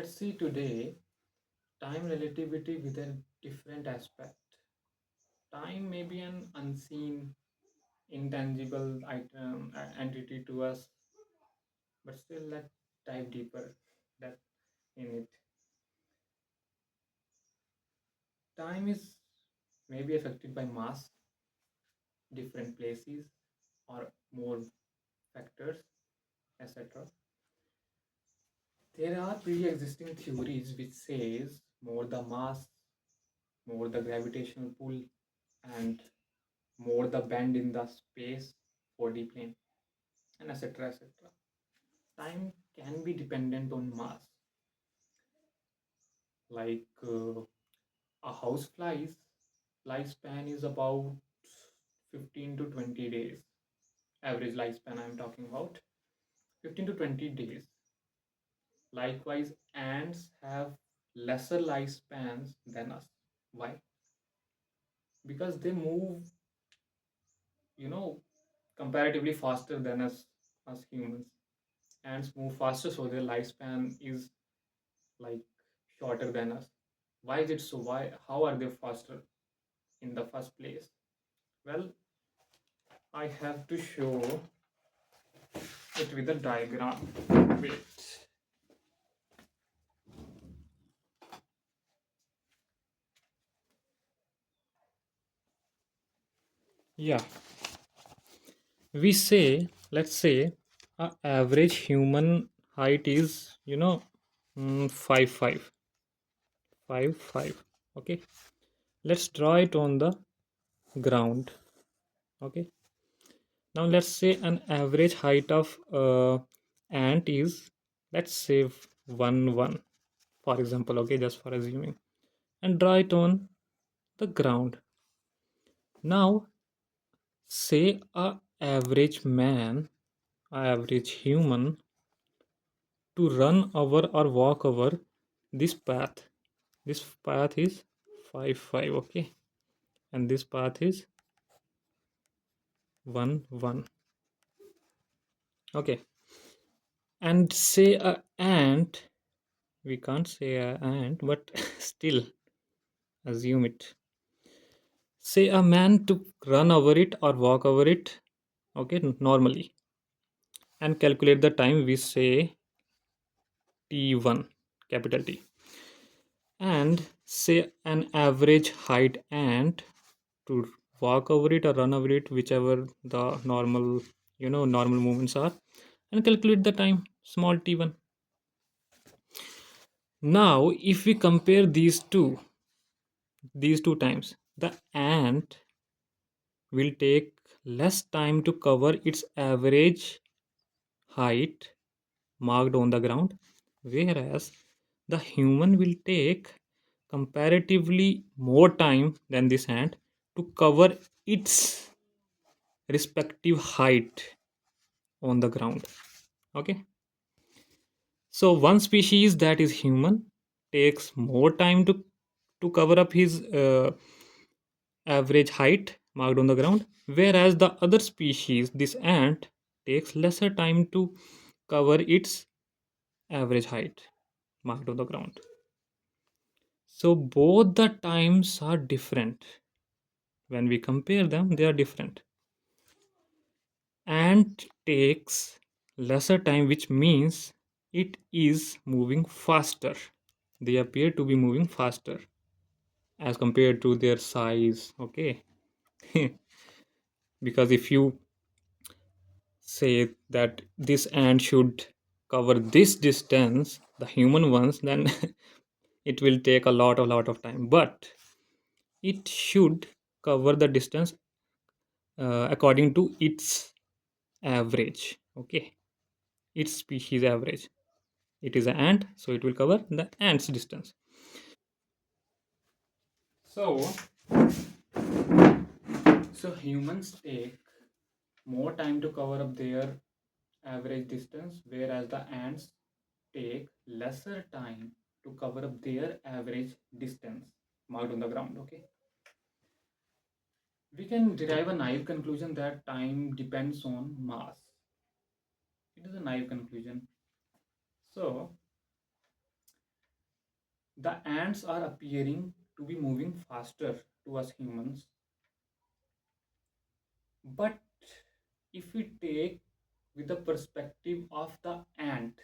Let's see today time relativity with a different aspect. Time may be an unseen, intangible item, entity to us, but still let's dive deeper that in it. Time is maybe affected by mass, different places, or more factors, etc. There are pre-existing theories which says more the mass, more the gravitational pull, and more the bend in the space 4D plane, and etc. etc. Time can be dependent on mass, like a housefly's lifespan is about 15 to 20 days. Average lifespan I'm talking about 15 to 20 days. Likewise, ants have lesser lifespans than us. Why? Because they move, you know, comparatively faster than us humans. Ants move faster, so their lifespan is like shorter than us. Why is it so? Why? How are they faster in the first place? Well, I have to show it with a diagram. Wait. Yeah, we say, let's say, a average human height is 5'5", 5'5". Okay, let's draw it on the ground. Okay, now let's say an average height of ant is, let's say, 1 1, for example. Okay, just for assuming, and draw it on the ground. Now say a average man, a average human, to run over or walk over this path. This path is 5 5. Okay, and this path is 1 1. Okay, and say a ant, we can't say a ant, but still assume it. Say a man to run over it or walk over it, okay, normally, and calculate the time. We say t1, capital T, and say an average height ant to walk over it or run over it, whichever the normal movements are, and calculate the time, small t1. Now if we compare these two times, the ant will take less time to cover its average height marked on the ground, whereas the human will take comparatively more time than this ant to cover its respective height on the ground. Okay, so one species, that is human, takes more time to cover up his average height marked on the ground, whereas the other species, this ant, takes lesser time to cover its average height marked on the ground. So both the times are different. When we compare them, they are different. Ant takes lesser time, which means it is moving faster. They appear to be moving faster as compared to their size. Okay, because if you say that this ant should cover this distance, the human ones, then it will take a lot of time, but it should cover the distance according to its average. Okay, its species average. It is an ant, so it will cover the ant's distance. So humans take more time to cover up their average distance, whereas the ants take lesser time to cover up their average distance marked on the ground. Okay, we can derive a naive conclusion that time depends on mass. It is a naive conclusion. So The ants are appearing to be moving faster to us humans, but if we take with the perspective of the ant,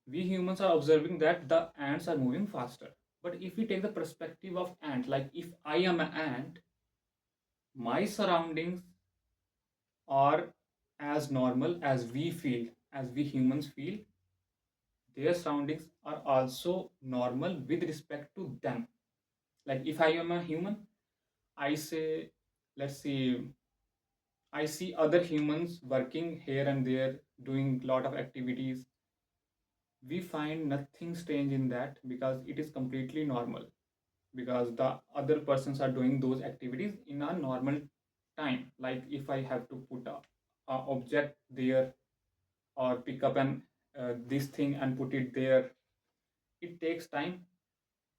we humans are observing that the ants are moving faster. But if we take the perspective of ant, like if I am an ant, my surroundings are as normal as we feel, as we humans feel, their surroundings are also normal with respect to them. Like if I am a human, I say, let's see, I see other humans working here and there, doing a lot of activities. We find nothing strange in that because it is completely normal, because the other persons are doing those activities in a normal time. Like if I have to put a object there, or pick up an this thing and put it there, it takes time.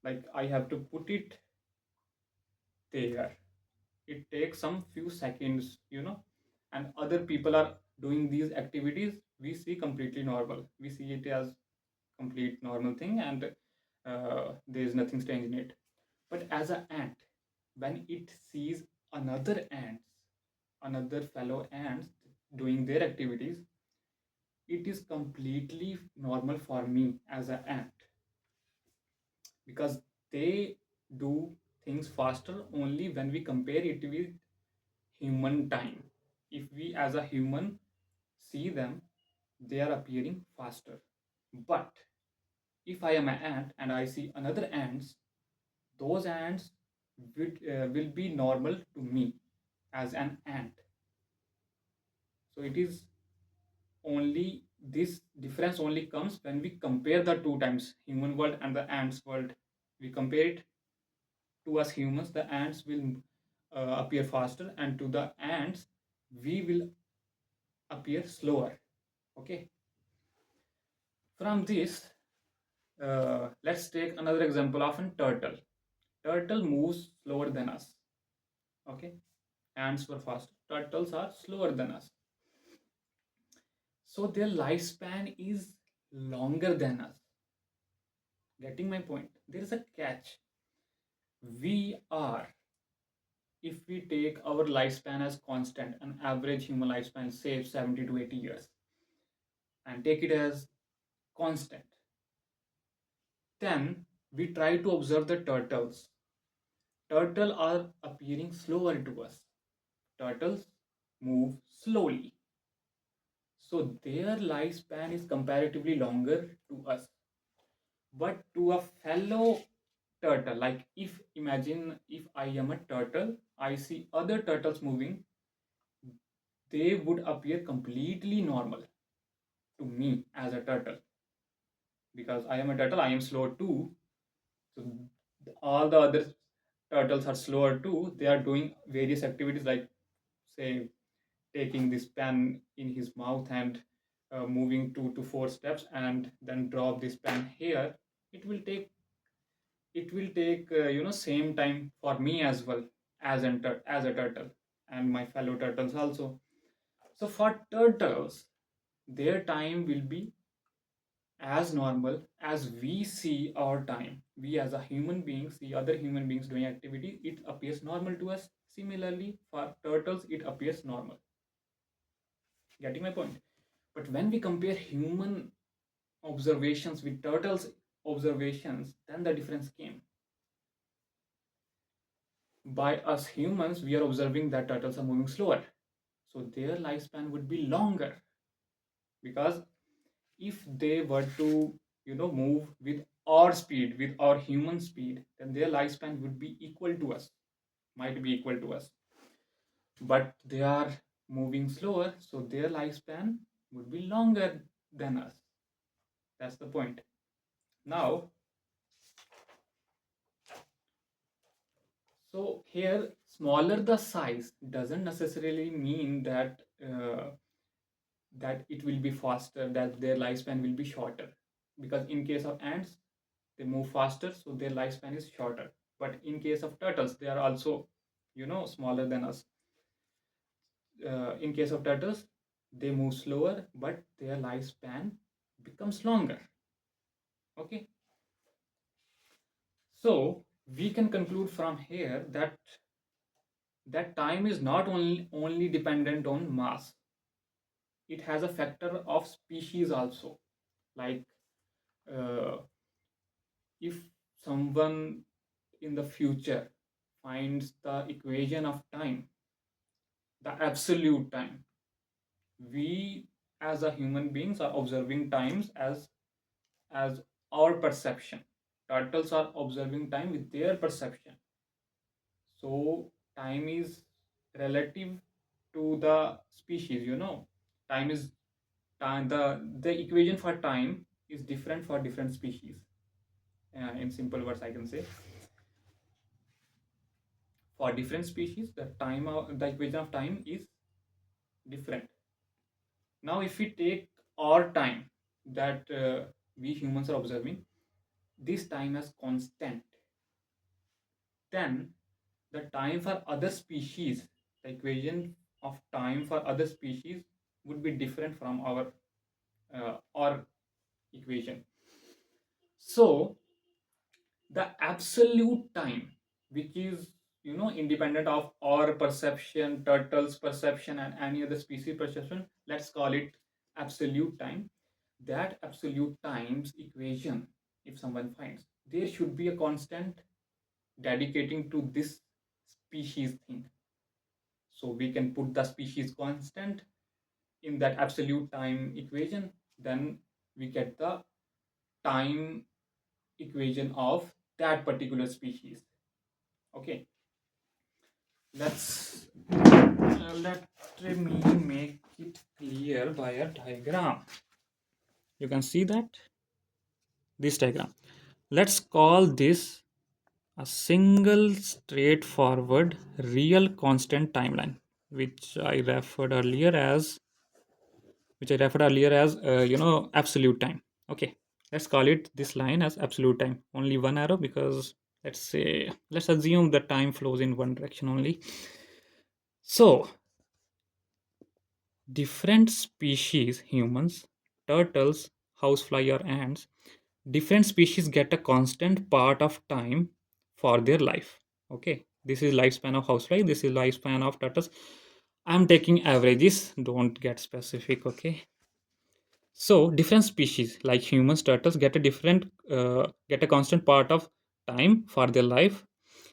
Like I have to put it there, it takes some few seconds, and other people are doing these activities, we see completely normal, we see it as complete normal thing, and there is nothing strange in it. But as an ant, when it sees another ants, another fellow ants doing their activities, it is completely normal for me as an ant, because they do things faster only when we compare it with human time. If we as a human see them, they are appearing faster. But if I am an ant and I see another ants, those ants will be normal to me as an ant. So it is only, this difference only comes when we compare the two times, human world and the ants world. We compare it, to us humans the ants will appear faster, and to the ants we will appear slower. Okay, from this, let's take another example of a turtle. Turtle moves slower than us. Okay, ants were faster, turtles are slower than us, so their lifespan is longer than us. Getting my point? There is a catch. We are, if we take our lifespan as constant, an average human lifespan, say 70 to 80 years, and take it as constant, then we try to observe the turtles. Turtles are appearing slower to us. Turtles move slowly, so their lifespan is comparatively longer to us. But to a fellow turtle, like if imagine if I am a turtle, I see other turtles moving, they would appear completely normal to me as a turtle, because I am a turtle, I am slow too. So all the other turtles are slower too. They are doing various activities, like say taking this pen in his mouth and moving 2 to 4 steps and then drop this pen here. It will take, same time for me as well, as a turtle, and my fellow turtles also. So for turtles, their time will be as normal as we see our time. We as a human being see other human beings doing activity, it appears normal to us. Similarly, for turtles, it appears normal. Getting my point? But when we compare human observations with turtles observations, then the difference came. By us humans, we are observing that turtles are moving slower, so their lifespan would be longer, because if they were to move with our speed, with our human speed, then their lifespan would be equal to us, might be equal to us. But they are moving slower, so their lifespan would be longer than us. That's the point. Now, so here, smaller the size doesn't necessarily mean that it will be faster, that their lifespan will be shorter. Because in case of ants, they move faster, so their lifespan is shorter. But in case of turtles, they are also, smaller than us. In case of turtles, they move slower, but their lifespan becomes longer. Okay, so we can conclude from here that time is not only dependent on mass. It has a factor of species also. Like, uh, if someone in the future finds the equation of time, the absolute time, we as a human beings are observing times as our perception. Turtles are observing time with their perception. So time is relative to the species, time is time the equation for time is different for different species. In simple words, I can say, for different species the equation of time is different. Now if we take our time that we humans are observing, this time as constant, then the time for other species, the equation of time for other species would be different from our equation. So the absolute time, which is independent of our perception, turtles perception, and any other species perception, let's call it absolute time. That absolute times equation, if someone finds, there should be a constant dedicating to this species thing. So we can put the species constant in that absolute time equation, then we get the time equation of that particular species. Okay, let me make it clear by a diagram. You can see that this diagram. Let's call this a single straightforward real constant timeline, which I referred earlier as absolute time. Okay, let's call it this line as absolute time. Only one arrow because let's assume the time flows in one direction only. So different species, humans, turtles, housefly, or ants, different species get a constant part of time for their life. Okay, this is lifespan of housefly, this is lifespan of turtles. I'm taking averages, don't get specific. Okay, so different species like humans, turtles get a constant part of time for their life,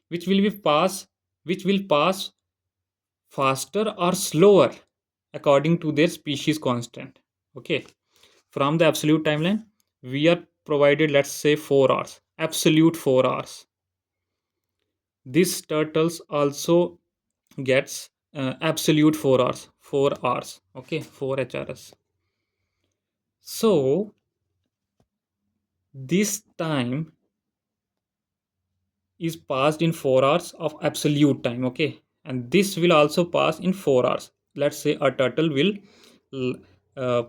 which will be pass which will pass faster or slower according to their species constant. Okay, from the absolute timeline we are provided, let's say, 4 hours, absolute 4 hours. This turtles also gets absolute 4 hours, 4 hours. Okay, 4 hrs. So this time is passed in 4 hours of absolute time. Okay, and this will also pass in 4 hours. Let's say a turtle will uh,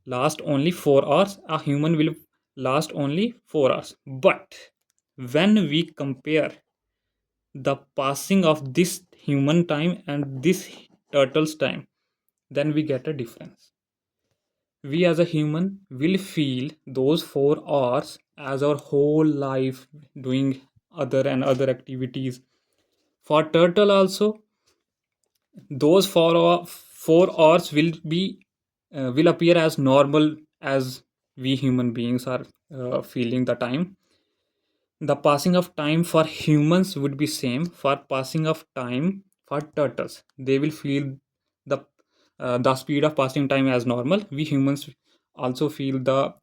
last only 4 hours, a human will last only 4 hours. But when we compare the passing of this human time and this turtle's time, then we get a difference. We as a human will feel those 4 hours as our whole life, doing other activities. For turtle also, those 4 hours will appear as normal as we human beings are feeling the time. The passing of time for humans would be same for passing of time for turtles. They will feel the the speed of passing time as normal. We humans also feel the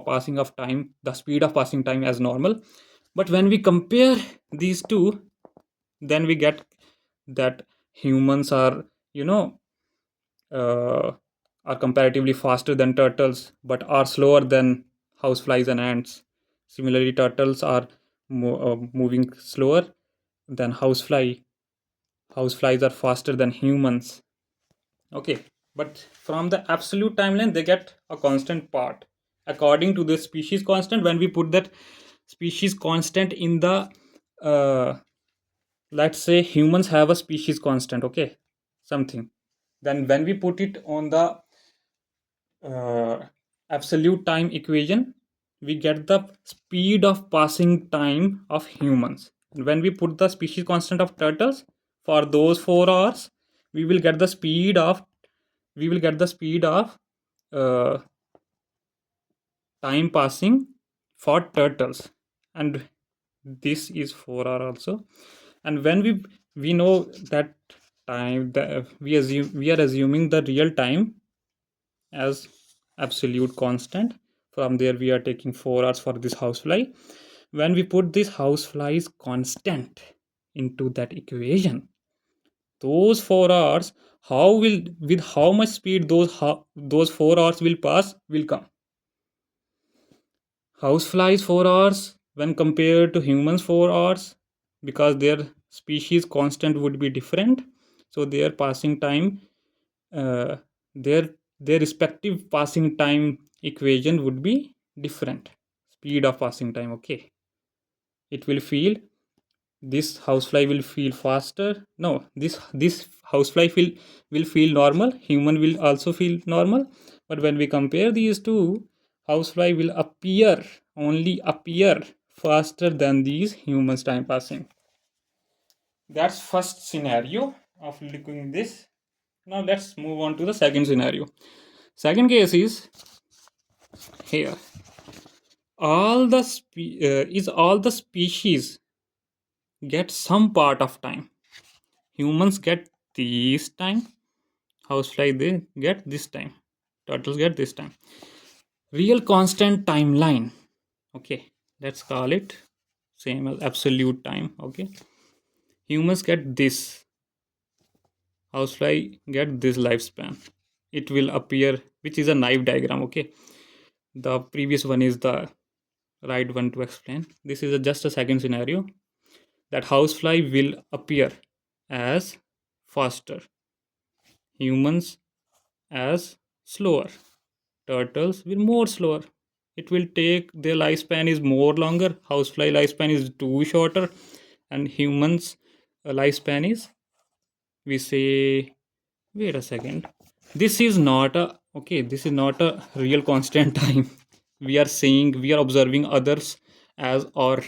passing of time, the speed of passing time as normal. But when we compare these two, then we get that humans you know uh, are comparatively faster than turtles but are slower than houseflies and ants. Similarly, turtles are moving slower than houseflies are faster than humans. Okay, but from the absolute timeline they get a constant part according to the species constant. When we put that species constant in the uh, let's say humans have a species constant, okay, something, then when we put it on the uh, absolute time equation, we get the speed of passing time of humans. When we put the species constant of turtles for those 4 hours, we will get the speed of we will get the speed of uh, time passing for turtles, and this is 4 hour also. And when we know that time, we are assuming the real time as absolute constant. From there we are taking 4 hours for this housefly. When we put this housefly's constant into that equation, those 4 hours, how will with how much speed those 4 hours will pass will come. Houseflies 4 hours when compared to humans 4 hours, because their species constant would be different, so their passing time, uh, their their respective passing time equation would be different. Speed of passing time, okay, it will feel, this housefly will feel faster. No, this housefly will feel normal, human will also feel normal. But when we compare these two, housefly will appear, only appear faster than these humans time passing. That's first scenario of looking this. Now let's move on to the second scenario. Second case is here. All the species get some part of time. Humans get this time, housefly they get this time, turtles get this time. Real constant timeline. Okay, let's call it same as absolute time. Okay, humans get this, housefly get this lifespan. It will appear, which is a knife diagram. Okay, the previous one is the right one to explain. This is just a second scenario, that housefly will appear as faster, humans as slower, turtles will more slower. It will take, their lifespan is more longer, housefly lifespan is too shorter, and humans lifespan is, we say, wait a second, this is not a, okay, this is not a real constant time. We are saying, we are observing others as or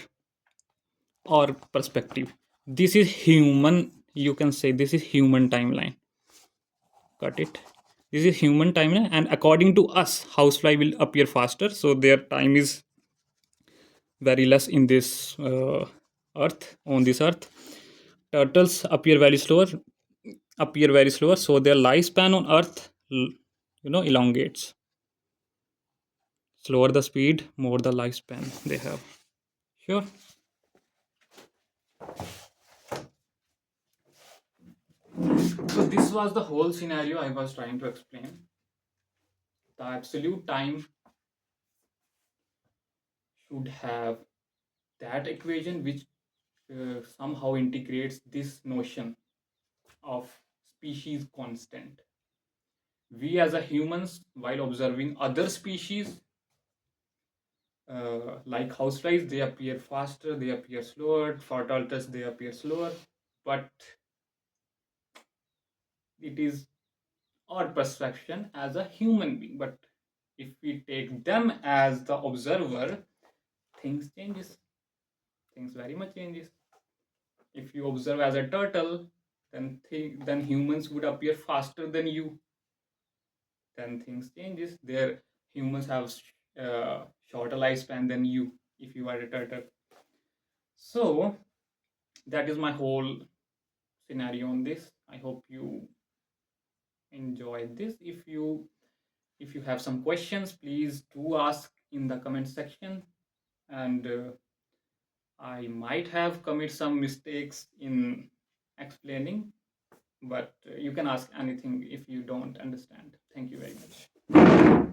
perspective. This is human, you can say this is human timeline. Got it? This is human timeline, and according to us, housefly will appear faster, so their time is very less in this earth, on this earth. Turtles appear very slower, so their lifespan on earth, elongates. Slower the speed, more the lifespan they have. Sure. So this was the whole scenario I was trying to explain. The absolute time should have that equation which somehow integrates this notion of species constant. We as a humans, while observing other species, like houseflies, they appear faster, they appear slower. For tortoises, they appear slower. But it is our perception as a human being. But if we take them as the observer, things changes. Things very much changes. If you observe as a turtle, then humans would appear faster than you. Then things changes. Their humans have shorter lifespan than you if you are a turtle. So that is my whole scenario on this. I hope you enjoyed this. If you have some questions, please do ask in the comment section, and I might have commit some mistakes in explaining, but you can ask anything if you don't understand. Thank you very much.